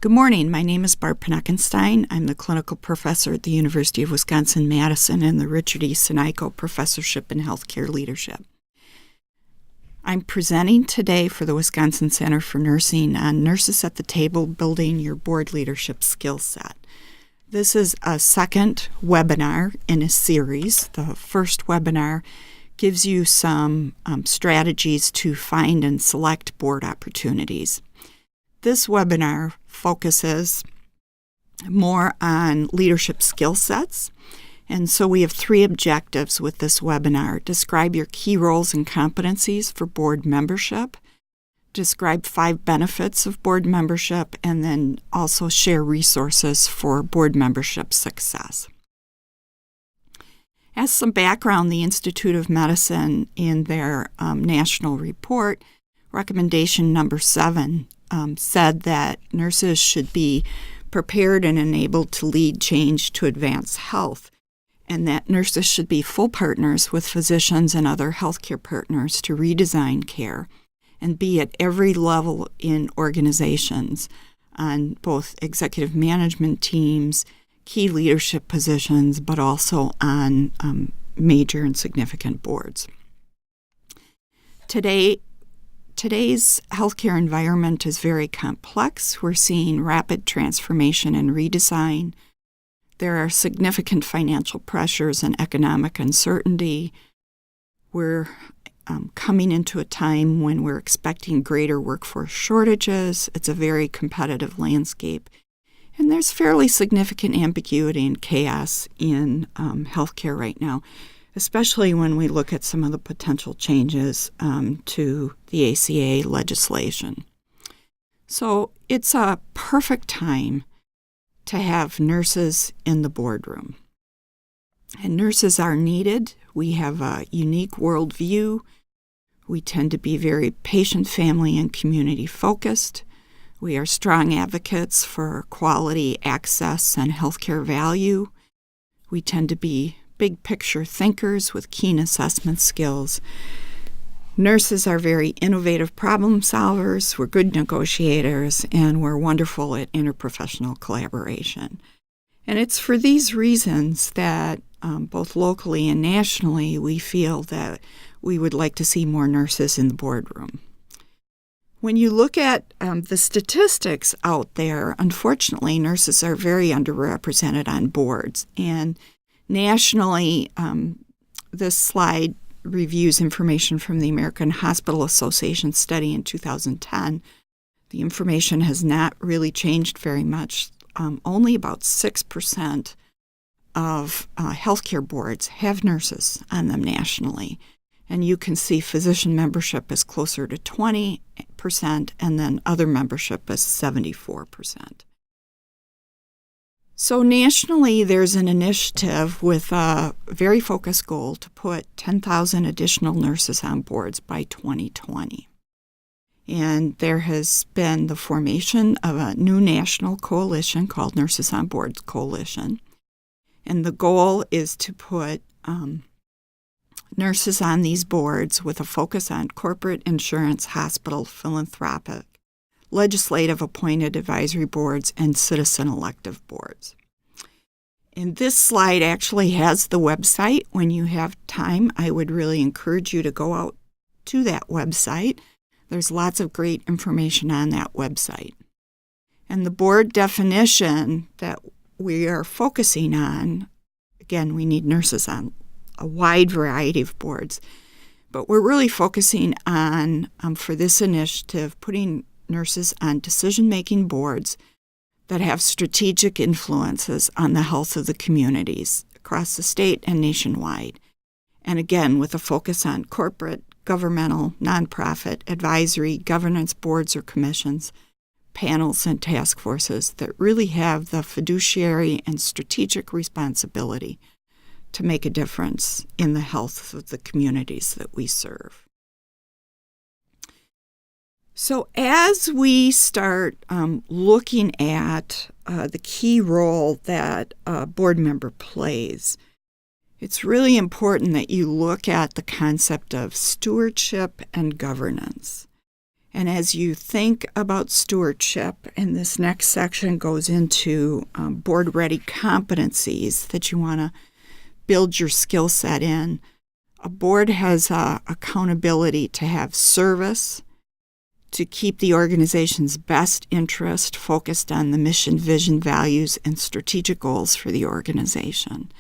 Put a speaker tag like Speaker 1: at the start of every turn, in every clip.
Speaker 1: Good morning. My name is Barb Pinekenstein. I'm the clinical professor at the University of Wisconsin-Madison in the Richard E. Sinaiko Professorship in Healthcare Leadership. I'm presenting today for the Wisconsin Center for Nursing on Nurses at the Table, Building Your Board Leadership Skill Set. This is a second webinar in a series. The first webinar gives you some strategies to find and select board opportunities. This webinar focuses more on leadership skill sets, and so we have three objectives with this webinar. Describe your key roles and competencies for board membership, describe 5 benefits of board membership, and then also share resources for board membership success. As some background, the Institute of Medicine in their national report, recommendation number 7, said that nurses should be prepared and enabled to lead change to advance health, and that nurses should be full partners with physicians and other healthcare partners to redesign care and be at every level in organizations on both executive management teams, key leadership positions, but also on major and significant boards. Today's healthcare environment is very complex. We're seeing rapid transformation and redesign. There are significant financial pressures and economic uncertainty. We're coming into a time when we're expecting greater workforce shortages. It's a very competitive landscape. And there's fairly significant ambiguity and chaos in healthcare right now, especially when we look at some of the potential changes to the ACA legislation. So it's a perfect time to have nurses in the boardroom. And nurses are needed. We have a unique worldview. We tend to be very patient, family, and community focused. We are strong advocates for quality access and healthcare value. We tend to be big picture thinkers with keen assessment skills. Nurses are very innovative problem solvers, we're good negotiators, and we're wonderful at interprofessional collaboration. And it's for these reasons that both locally and nationally we feel that we would like to see more nurses in the boardroom. When you look at the statistics out there, unfortunately, nurses are very underrepresented on boards. And nationally, this slide reviews information from the American Hospital Association study in 2010. The information has not really changed very much. Only about 6% of healthcare boards have nurses on them nationally. And you can see physician membership is closer to 20%, and then other membership is 74%. So nationally, there's an initiative with a very focused goal to put 10,000 additional nurses on boards by 2020. And there has been the formation of a new national coalition called Nurses on Boards Coalition. And the goal is to put nurses on these boards with a focus on corporate, insurance, hospital, philanthropic, legislative appointed advisory boards, and citizen elective boards. And this slide actually has the website. When you have time, I would really encourage you to go out to that website. There's lots of great information on that website. And the board definition that we are focusing on, again, we need nurses on a wide variety of boards, but we're really focusing on, for this initiative, putting nurses on decision-making boards that have strategic influences on the health of the communities across the state and nationwide. And again, with a focus on corporate, governmental, nonprofit, advisory, governance boards or commissions, panels and task forces that really have the fiduciary and strategic responsibility to make a difference in the health of the communities that we serve. So as we start looking at the key role that a board member plays, it's really important that you look at the concept of stewardship and governance. And as you think about stewardship, and this next section goes into board-ready competencies that you want to build your skill set in, a board has accountability to have service, to keep the organization's best interest focused on the mission, vision, values, and strategic goals for the organization.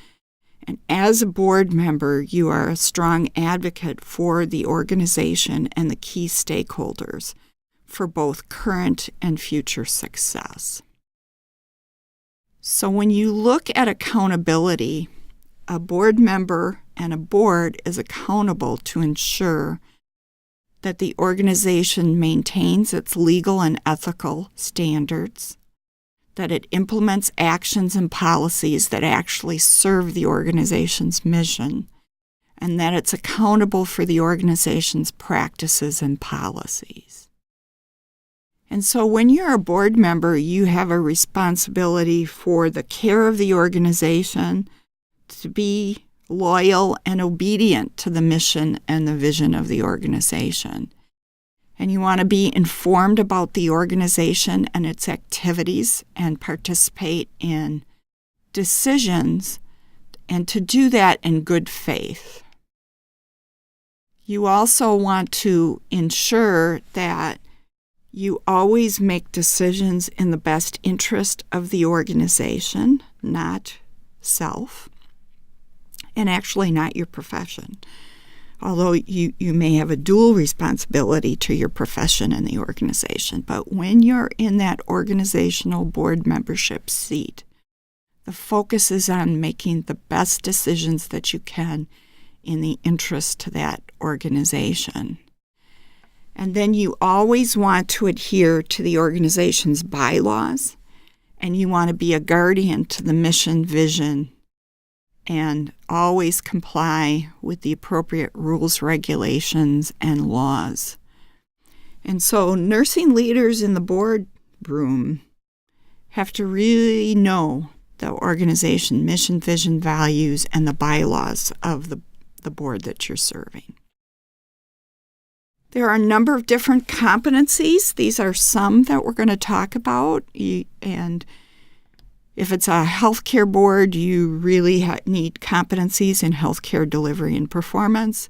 Speaker 1: And as a board member, you are a strong advocate for the organization and the key stakeholders for both current and future success. So when you look at accountability, a board member and a board is accountable to ensure that the organization maintains its legal and ethical standards, that it implements actions and policies that actually serve the organization's mission, and that it's accountable for the organization's practices and policies. And so when you're a board member, you have a responsibility for the care of the organization, to be loyal and obedient to the mission and the vision of the organization. And you want to be informed about the organization and its activities and participate in decisions, and to do that in good faith. You also want to ensure that you always make decisions in the best interest of the organization, not self, and actually not your profession. Although you may have a dual responsibility to your profession and the organization. But when you're in that organizational board membership seat, the focus is on making the best decisions that you can in the interest to that organization. And then you always want to adhere to the organization's bylaws, and you want to be a guardian to the mission, vision, and always comply with the appropriate rules, regulations, and laws. And so nursing leaders in the boardroom have to really know the organization mission, vision, values, and the bylaws of the board that you're serving. There are a number of different competencies. These are some that we're going to talk about. And if it's a healthcare board, you really need competencies in healthcare delivery and performance,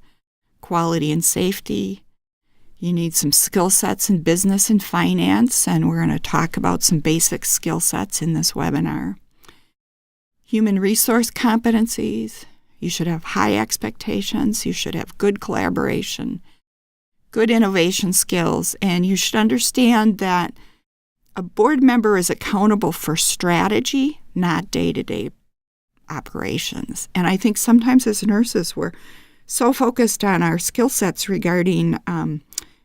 Speaker 1: quality and safety. You need some skill sets in business and finance, and we're going to talk about some basic skill sets in this webinar. Human resource competencies. You should have high expectations. You should have good collaboration, good innovation skills, and you should understand that a board member is accountable for strategy, not day-to-day operations. And I think sometimes as nurses, we're so focused on our skill sets regarding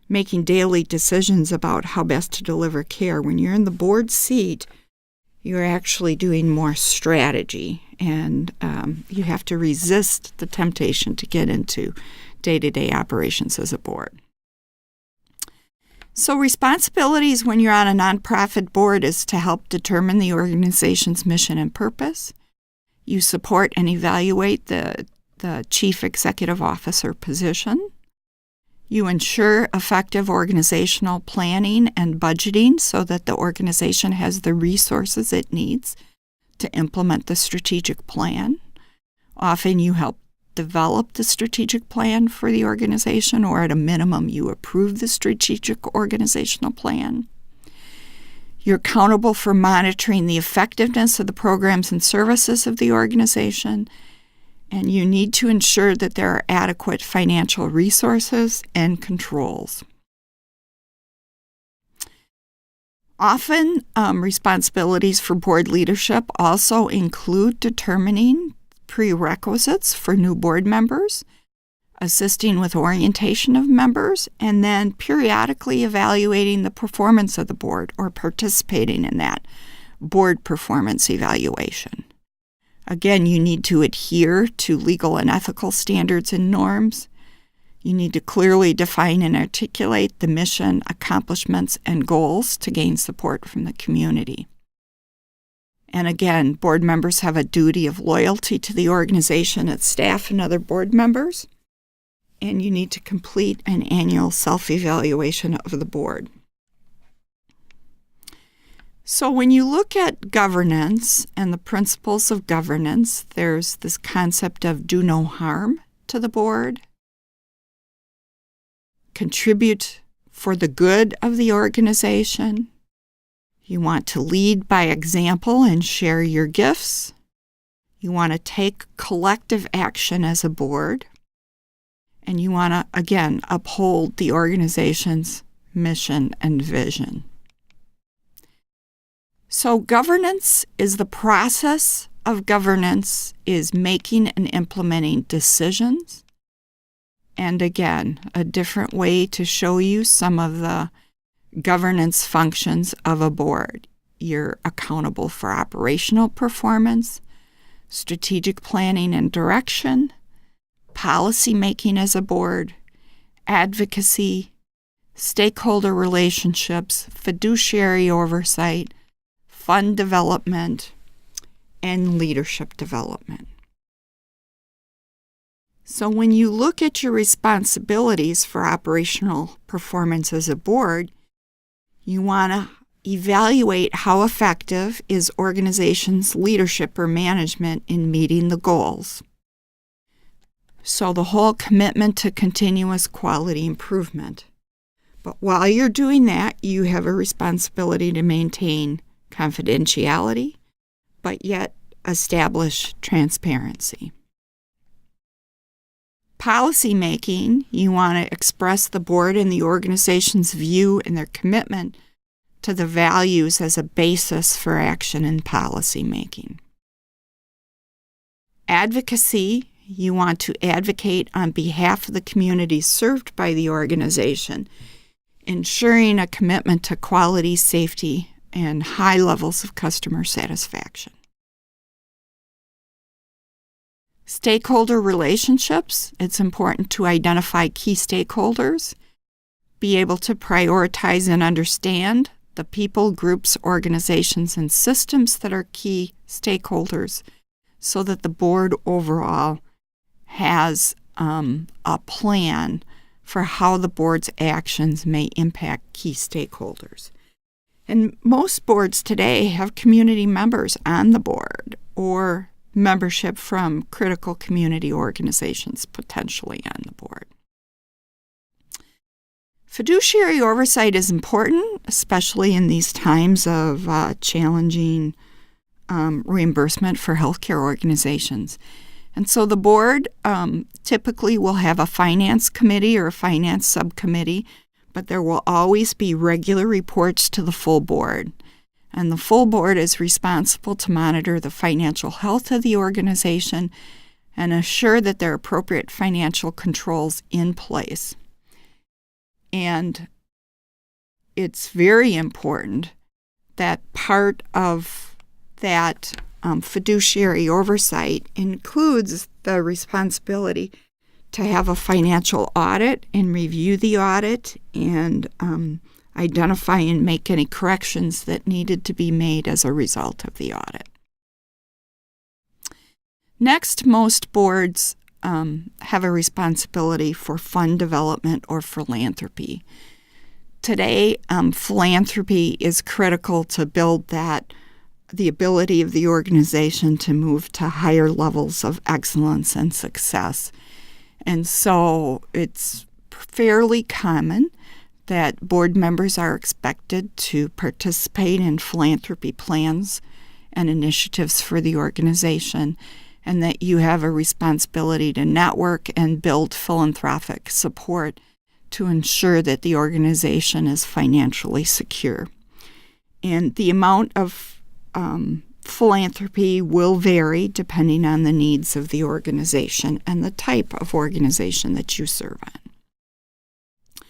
Speaker 1: making daily decisions about how best to deliver care. When you're in the board seat, you're actually doing more strategy, and you have to resist the temptation to get into day-to-day operations as a board. So responsibilities when you're on a nonprofit board is to help determine the organization's mission and purpose. You support and evaluate the chief executive officer position. You ensure effective organizational planning and budgeting so that the organization has the resources it needs to implement the strategic plan. Often you help develop the strategic plan for the organization, or at a minimum, you approve the strategic organizational plan. You're accountable for monitoring the effectiveness of the programs and services of the organization, and you need to ensure that there are adequate financial resources and controls. Often, responsibilities for board leadership also include determining prerequisites for new board members, assisting with orientation of members, and then periodically evaluating the performance of the board or participating in that board performance evaluation. Again, you need to adhere to legal and ethical standards and norms. You need to clearly define and articulate the mission, accomplishments, and goals to gain support from the community. And again, board members have a duty of loyalty to the organization, its staff, and other board members. and you need to complete an annual self-evaluation of the board. So when you look at governance and the principles of governance, there's this concept of do no harm to the board, contribute for the good of the organization. You want to lead by example and share your gifts. You want to take collective action as a board. And you want to, again, uphold the organization's mission and vision. So governance is the process of governance, is making and implementing decisions. And again, a different way to show you some of the governance functions of a board. You're accountable for operational performance, strategic planning and direction, policy making as a board, advocacy, stakeholder relationships, fiduciary oversight, fund development, and leadership development. So when you look at your responsibilities for operational performance as a board, you want to evaluate how effective is organization's leadership or management in meeting the goals. So the whole commitment to continuous quality improvement. But while you're doing that, you have a responsibility to maintain confidentiality, but yet establish transparency. Policy making, you want to express the board and the organization's view and their commitment to the values as a basis for action in policy making. Advocacy, you want to advocate on behalf of the communities served by the organization, ensuring a commitment to quality, safety, and high levels of customer satisfaction. Stakeholder relationships, it's important to identify key stakeholders, be able to prioritize and understand the people, groups, organizations, and systems that are key stakeholders so that the board overall has a plan for how the board's actions may impact key stakeholders. And most boards today have community members on the board or membership from critical community organizations potentially on the board. Fiduciary oversight is important, especially in these times of challenging reimbursement for healthcare organizations. And so the board typically will have a finance committee or a finance subcommittee, but there will always be regular reports to the full board. And the full board is responsible to monitor the financial health of the organization and assure that there are appropriate financial controls in place. And it's very important that part of that fiduciary oversight includes the responsibility to have a financial audit and review the audit and identify and make any corrections that needed to be made as a result of the audit. Next, most boards have a responsibility for fund development or philanthropy. Today, philanthropy is critical to build the ability of the organization to move to higher levels of excellence and success. And so it's fairly common that board members are expected to participate in philanthropy plans and initiatives for the organization, and that you have a responsibility to network and build philanthropic support to ensure that the organization is financially secure. And the amount of philanthropy will vary depending on the needs of the organization and the type of organization that you serve on.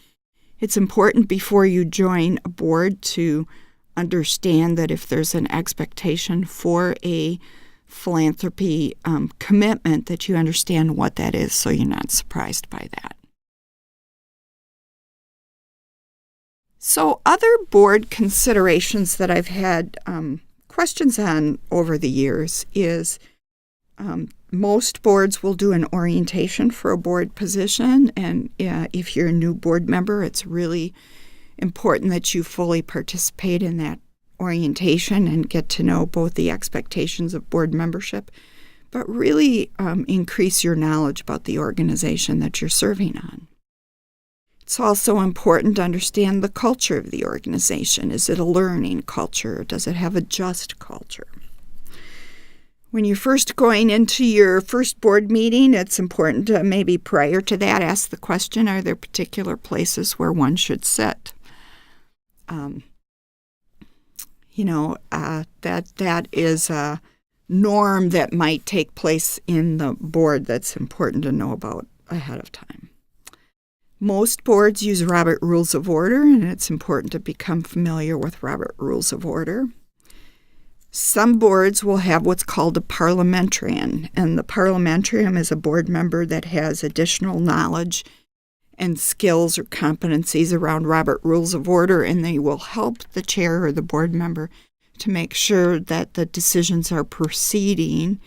Speaker 1: It's important before you join a board to understand that if there's an expectation for a philanthropy commitment, that you understand what that is so you're not surprised by that. So other board considerations that I've had questions on over the years is Most boards will do an orientation for a board position, and if you're a new board member, it's really important that you fully participate in that orientation and get to know both the expectations of board membership, but really increase your knowledge about the organization that you're serving on. It's also important to understand the culture of the organization. Is it a learning culture? Does it have a just culture? When you're first going into your first board meeting, it's important to maybe prior to that ask the question, are there particular places where one should sit? That is a norm that might take place in the board that's important to know about ahead of time. Most boards use Robert Rules of Order, and it's important to become familiar with Robert Rules of Order. Some boards will have what's called a parliamentarian, and the parliamentarian is a board member that has additional knowledge and skills or competencies around Robert Rules of Order, and they will help the chair or the board member to make sure that the decisions are proceeding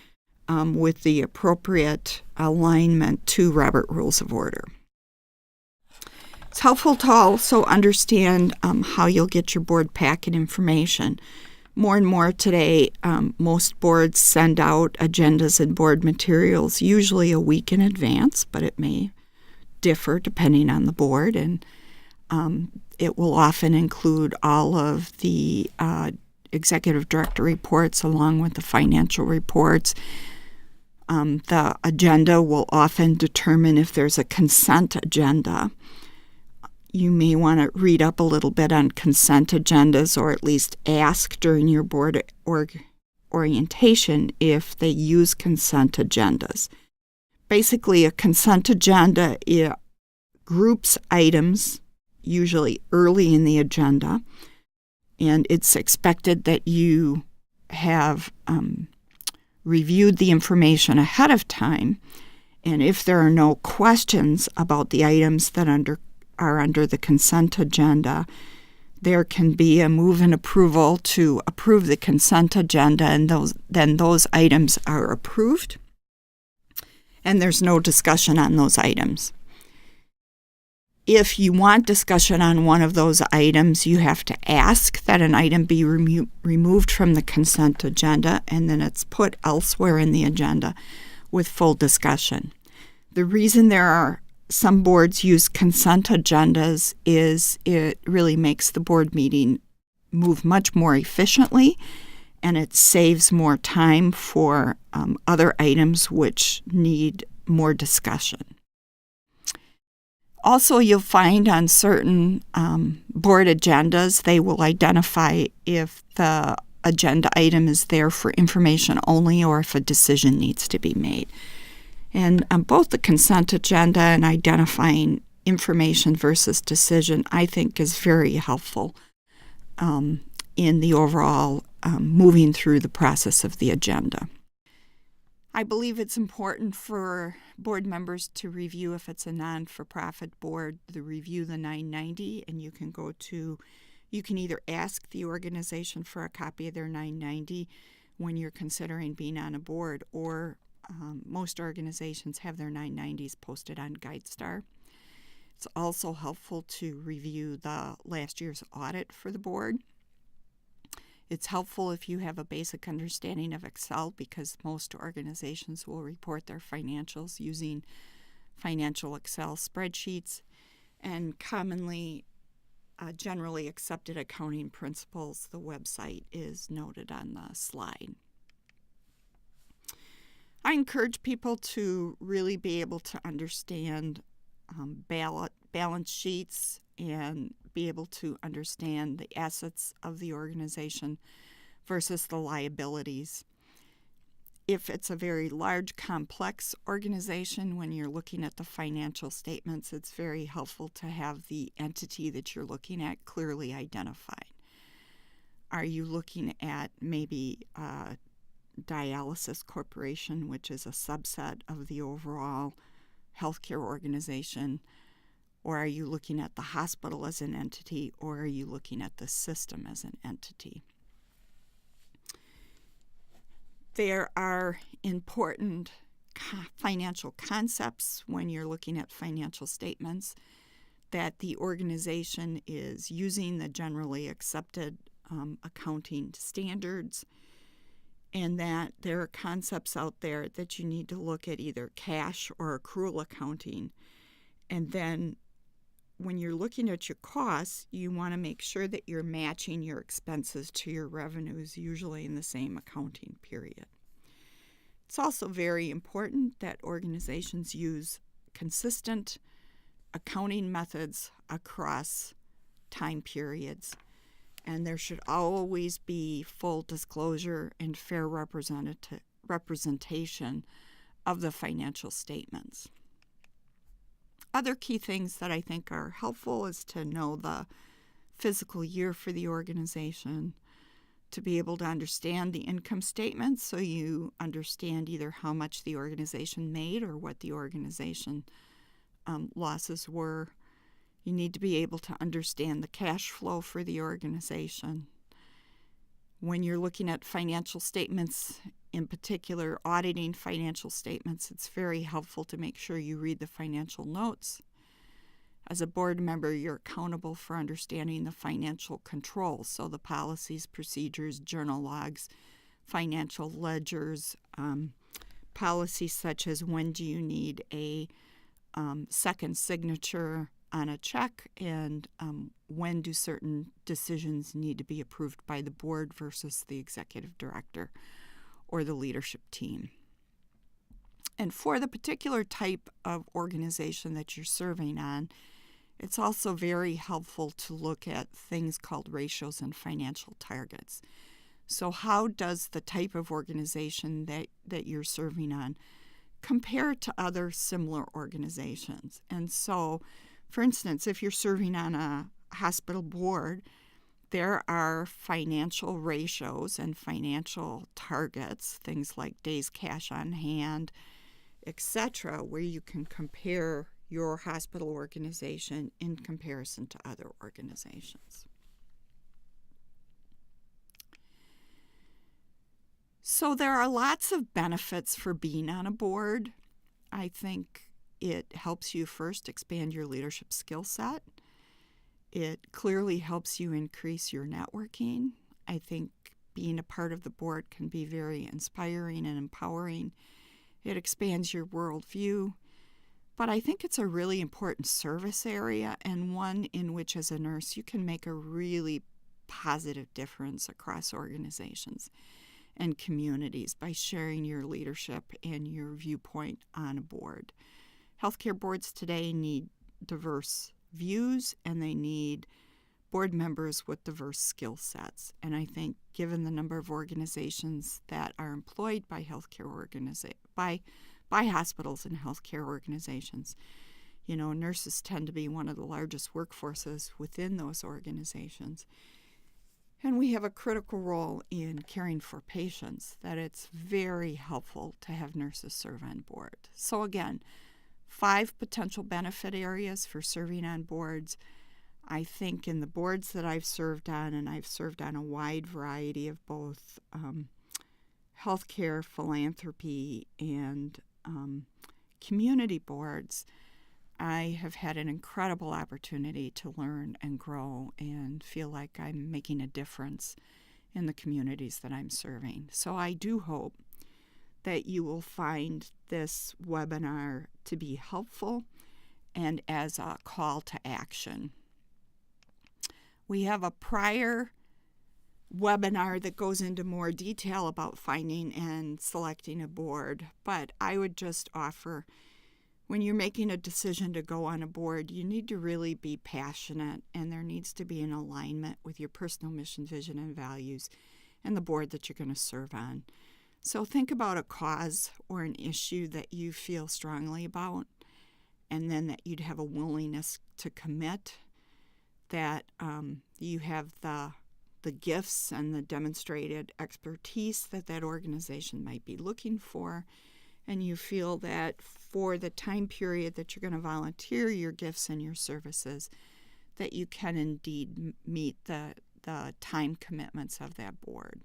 Speaker 1: with the appropriate alignment to Robert Rules of Order. It's helpful to also understand how you'll get your board packet information. More and more today, most boards send out agendas and board materials usually a week in advance, but it may differ depending on the board, and it will often include all of the executive director reports along with the financial reports. The agenda will often determine if there's a consent agenda. You may want to read up a little bit on consent agendas, or at least ask during your board orientation if they use consent agendas. Basically, a consent agenda groups items, usually early in the agenda, and it's expected that you have reviewed the information ahead of time, and if there are no questions about the items that are under the consent agenda, there can be a move and approval to approve the consent agenda, and then those items are approved, and there's no discussion on those items. If you want discussion on one of those items, you have to ask that an item be removed from the consent agenda, and then it's put elsewhere in the agenda with full discussion. The reason there are some boards use consent agendas is it really makes the board meeting move much more efficiently, and it saves more time for other items which need more discussion. Also, you'll find on certain board agendas, they will identify if the agenda item is there for information only or if a decision needs to be made. And both the consent agenda and identifying information versus decision, I think, is very helpful in the overall moving through the process of the agenda. I believe it's important for board members to review, if it's a non-for-profit board, to review the 990, and you can either ask the organization for a copy of their 990 when you're considering being on a board, or most organizations have their 990s posted on GuideStar. It's also helpful to review the last year's audit for the board. It's helpful if you have a basic understanding of Excel, because most organizations will report their financials using financial Excel spreadsheets, and commonly generally accepted accounting principles, the website is noted on the slide. I encourage people to really be able to understand balance sheets and be able to understand the assets of the organization versus the liabilities. If it's a very large, complex organization, when you're looking at the financial statements, it's very helpful to have the entity that you're looking at clearly identified. Are you looking at maybe a dialysis corporation, which is a subset of the overall healthcare organization? Or are you looking at the hospital as an entity, or are you looking at the system as an entity? There are important financial concepts when you're looking at financial statements, that the organization is using the generally accepted accounting standards, and that there are concepts out there that you need to look at either cash or accrual accounting. And then when you're looking at your costs, you want to make sure that you're matching your expenses to your revenues, usually in the same accounting period. It's also very important that organizations use consistent accounting methods across time periods, and there should always be full disclosure and fair representation of the financial statements. Other key things that I think are helpful is to know the fiscal year for the organization, to be able to understand the income statement so you understand either how much the organization made or what the organization losses were. You need to be able to understand the cash flow for the organization. When you're looking at financial statements, in particular auditing financial statements, it's very helpful to make sure you read the financial notes. As a board member, you're accountable for understanding the financial controls, so the policies, procedures, journal logs, financial ledgers, policies such as when do you need a second signature on a check, and when do certain decisions need to be approved by the board versus the executive director or the leadership team. And for the particular type of organization that you're serving on, it's also very helpful to look at things called ratios and financial targets. So how does the type of organization that you're serving on compare to other similar organizations? And so, for instance, if you're serving on a hospital board, there are financial ratios and financial targets, things like days cash on hand, etc., where you can compare your hospital organization in comparison to other organizations. So there are lots of benefits for being on a board. I think it helps you first expand your leadership skill set. It clearly helps you increase your networking. I think being a part of the board can be very inspiring and empowering. It expands your worldview. But I think it's a really important service area, and one in which, as a nurse, you can make a really positive difference across organizations and communities by sharing your leadership and your viewpoint on a board. Healthcare boards today need diverse views, and they need board members with diverse skill sets. And I think given the number of organizations that are employed by by hospitals and healthcare organizations, nurses tend to be one of the largest workforces within those organizations. And we have a critical role in caring for patients, that it's very helpful to have nurses serve on board. So again, 5 potential benefit areas for serving on boards. I think in the boards that I've served on, and I've served on a wide variety of both healthcare, philanthropy, and community boards, I have had an incredible opportunity to learn and grow and feel like I'm making a difference in the communities that I'm serving. So I do hope that you will find this webinar to be helpful and as a call to action. We have a prior webinar that goes into more detail about finding and selecting a board, but I would just offer, when you're making a decision to go on a board, you need to really be passionate, and there needs to be an alignment with your personal mission, vision, and values and the board that you're going to serve on. So think about a cause or an issue that you feel strongly about, and then that you'd have a willingness to commit, that you have the gifts and the demonstrated expertise that organization might be looking for, and you feel that for the time period that you're going to volunteer your gifts and your services, that you can indeed meet the time commitments of that board.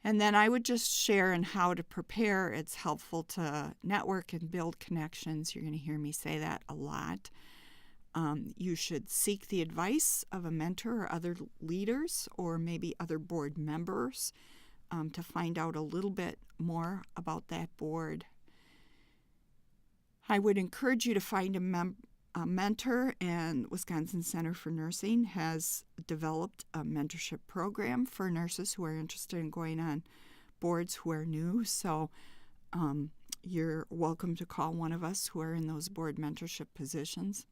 Speaker 1: And then I would just share in how to prepare. It's helpful to network and build connections. You're going to hear me say that a lot. You should seek the advice of a mentor or other leaders or maybe other board members to find out a little bit more about that board. I would encourage you to find a mentor, and Wisconsin Center for Nursing has developed a mentorship program for nurses who are interested in going on boards who are new. So you're welcome to call one of us who are in those board mentorship positions.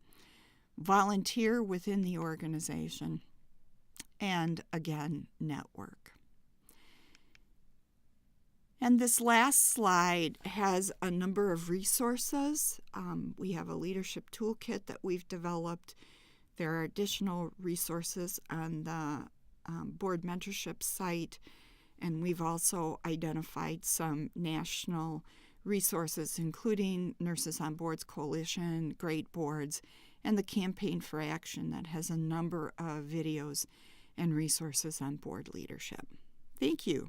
Speaker 1: Volunteer within the organization, and again, network. And this last slide has a number of resources. We have a leadership toolkit that we've developed. There are additional resources on the board mentorship site, and we've also identified some national resources, including Nurses on Boards Coalition, Great Boards, and the Campaign for Action that has a number of videos and resources on board leadership. Thank you.